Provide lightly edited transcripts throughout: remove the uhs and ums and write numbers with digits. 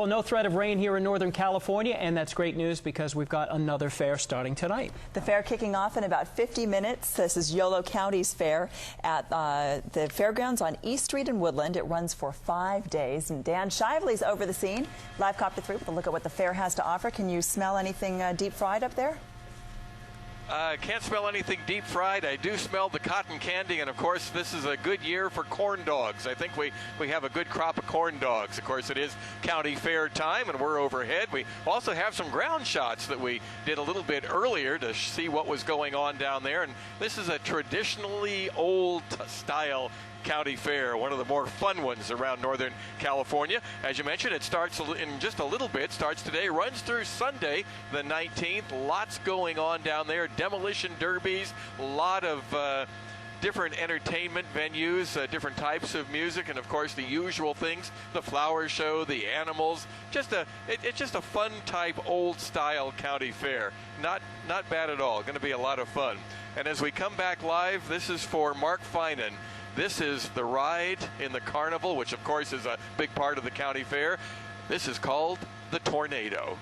Well, no threat of rain here in Northern California, and that's great news because we've got another fair starting tonight. The fair kicking off in about 50 minutes. This is Yolo County's fair at the fairgrounds on East Street in Woodland. It runs for 5 days, and Dan Shively's over the scene. Live Copter 3 with a look at what the fair has to offer. Can you smell anything deep fried up there? I can't smell anything deep fried. I do smell the cotton candy, and of course this is a good year for corn dogs. I think we have a good crop of corn dogs. Of course it is county fair time and we're overhead. We also have some ground shots that we did a little bit earlier to see what was going on down there, and this is a traditionally old style county fair, one of the more fun ones around Northern California. As you mentioned, it starts in just a little bit, starts today, runs through Sunday the 19th. Lots going on down there, demolition derbies, a lot of different entertainment venues, different types of music, and of course the usual things, the flower show, the animals. It's just a fun type old style county fair. Not bad at all. Going to be a lot of fun. And as we come back live, this is for Mark Finan. This is the ride in the carnival, which of course is a big part of the county fair. This is called the Tornado.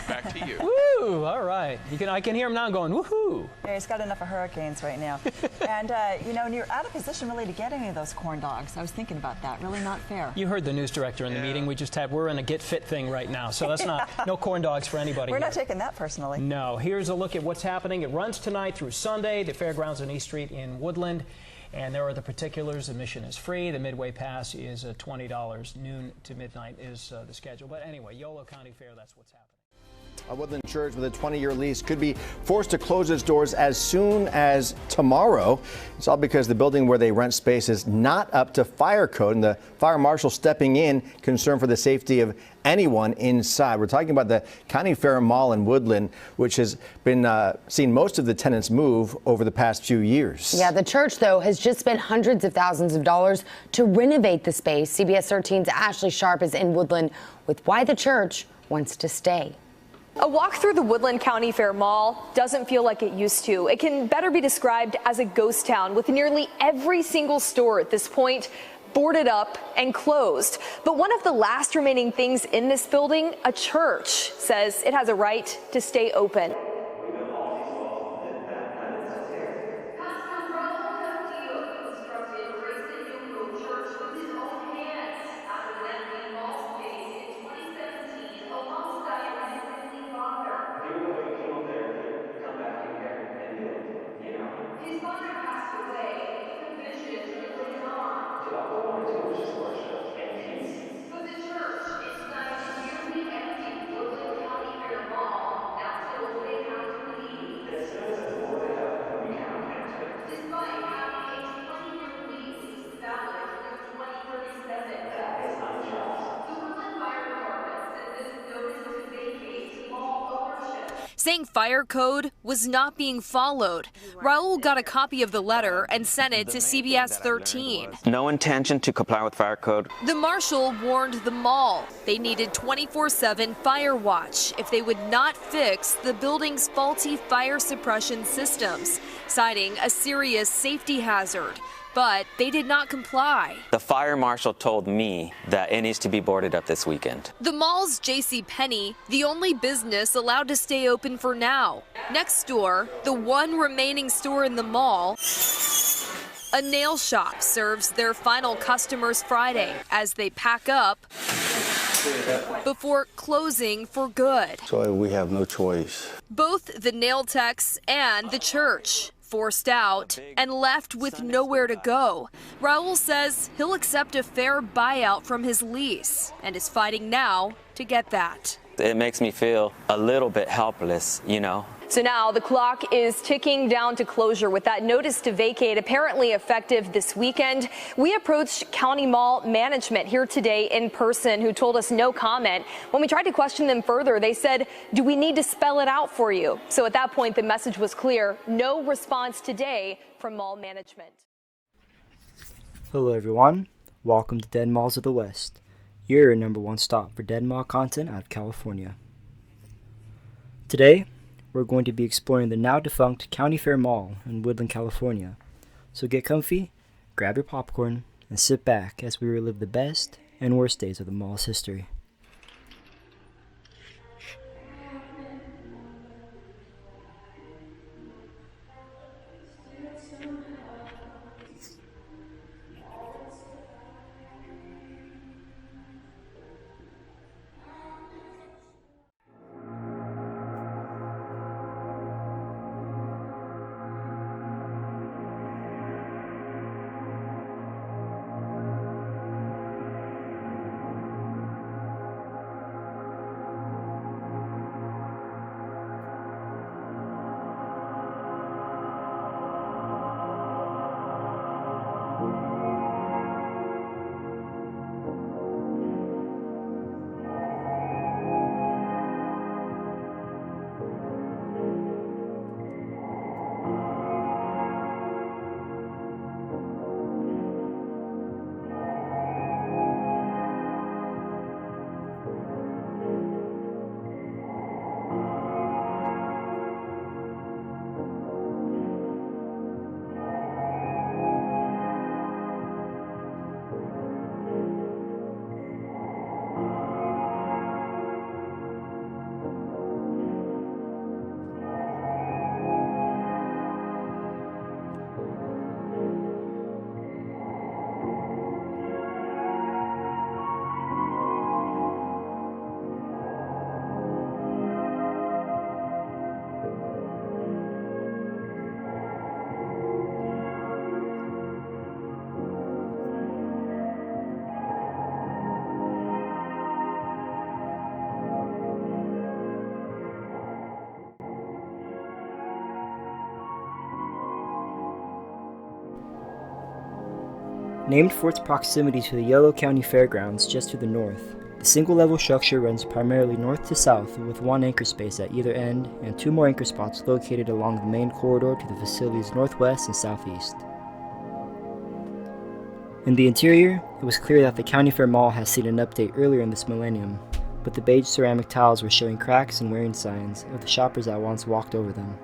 Back to you. Woo! All right. I can hear him now going, woohoo! Yeah, he's got enough of hurricanes right now. And, and you're out of position really to get any of those corn dogs. I was thinking about that. Really not fair. You heard the news director in the meeting we just had. We're in a get fit thing right now, so that's no corn dogs for anybody. We're here. not taking that personally. No. Here's a look at what's happening. It runs tonight through Sunday. The fairgrounds on East Street in Woodland. And there are the particulars. Admission is free. The Midway Pass is $20. Noon to midnight is the schedule. But anyway, Yolo County Fair, that's what's happening. A Woodland church with a 20-year lease could be forced to close its doors as soon as tomorrow. It's all because the building where they rent space is not up to fire code, and the fire marshal stepping in, concerned for the safety of anyone inside. We're talking about the County Fair Mall in Woodland, which has been seen most of the tenants move over the past few years. Yeah, the church, though, has just spent hundreds of thousands of dollars to renovate the space. CBS 13's Ashley Sharp is in Woodland with why the church wants to stay. A walk through the Woodland County Fair Mall doesn't feel like it used to. It can better be described as a ghost town, with nearly every single store at this point boarded up and closed. But one of the last remaining things in this building, a church, says it has a right to stay open. His mother passed away, but the vision lives on. Dude, all I want to do is just worship in peace. But the church inside the nearly empty Woodland County Fair Mall now told they have to leave. As soon as the Lord in heaven, we cannot enter. Despite having a 20-year lease valid through 2037. That is unjust. The Woodland Fire Department sent this notice to vacate mall ownership, saying fire code was not being followed. Raul got a copy of the letter and sent it to CBS 13. No intention to comply with fire code. The marshal warned the mall they needed 24/7 fire watch if they would not fix the building's faulty fire suppression systems, citing a serious safety hazard. But they did not comply. The fire marshal told me that it needs to be boarded up this weekend. The mall's JCPenney, the only business allowed to stay open for now. Next door, the one remaining store in the mall, a nail shop serves their final customers Friday as they pack up before closing for good. So we have no choice. Both the nail techs and the church forced out and left with nowhere to go. Raul says he'll accept a fair buyout from his lease and is fighting now to get that. It makes me feel a little bit helpless, you know. So now the clock is ticking down to closure with that notice to vacate apparently effective this weekend. We approached County Mall management here today in person, who told us no comment. When we tried to question them further, they said, "Do we need to spell it out for you?" So at that point, the message was clear. No response today from mall management. Hello everyone, welcome to Dead Malls of the West, your #1 stop for dead mall content out of California. Today, we're going to be exploring the now defunct County Fair Mall in Woodland, California. So get comfy, grab your popcorn, and sit back as we relive the best and worst days of the mall's history. Named for its proximity to the Yolo County Fairgrounds just to the north, the single-level structure runs primarily north to south with one anchor space at either end and two more anchor spots located along the main corridor to the facility's northwest and southeast. In the interior, it was clear that the County Fair Mall has seen an update earlier in this millennium, but the beige ceramic tiles were showing cracks and wearing signs of the shoppers that once walked over them.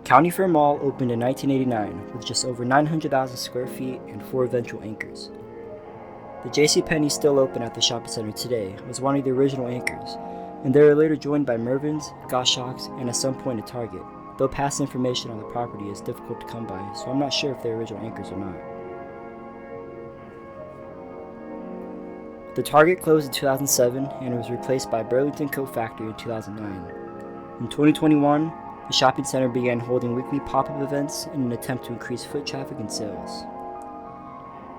County Fair Mall opened in 1989 with just over 900,000 square feet and 4 eventual anchors. The JCPenney still open at the shopping center today was one of the original anchors, and they were later joined by Mervyn's, Goshawk's, and at some point a Target, though past information on the property is difficult to come by, so I'm not sure if they're original anchors or not. The Target closed in 2007 and was replaced by Burlington Coat Factory in 2009. In 2021, the shopping center began holding weekly pop-up events in an attempt to increase foot traffic and sales.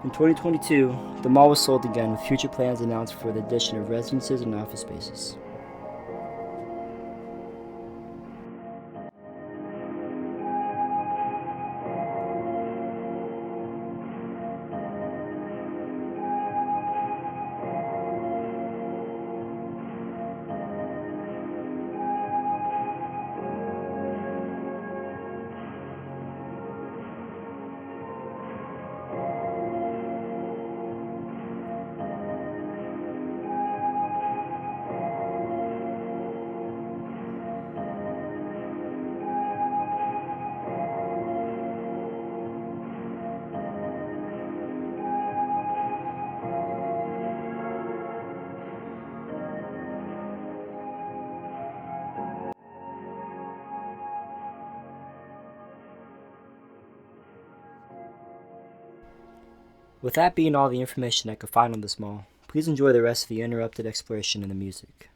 In 2022, the mall was sold again with future plans announced for the addition of residences and office spaces. With that being all the information I could find on this mall, please enjoy the rest of the uninterrupted exploration and the music.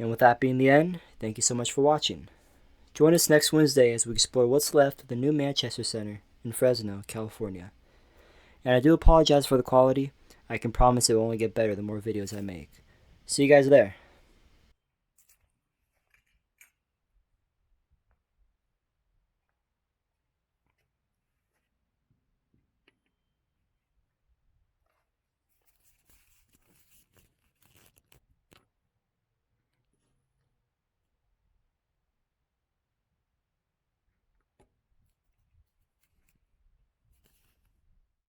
And with that being the end, thank you so much for watching. Join us next Wednesday as we explore what's left of the new Manchester Center in Fresno, California. And I do apologize for the quality. I can promise it will only get better the more videos I make. See you guys there.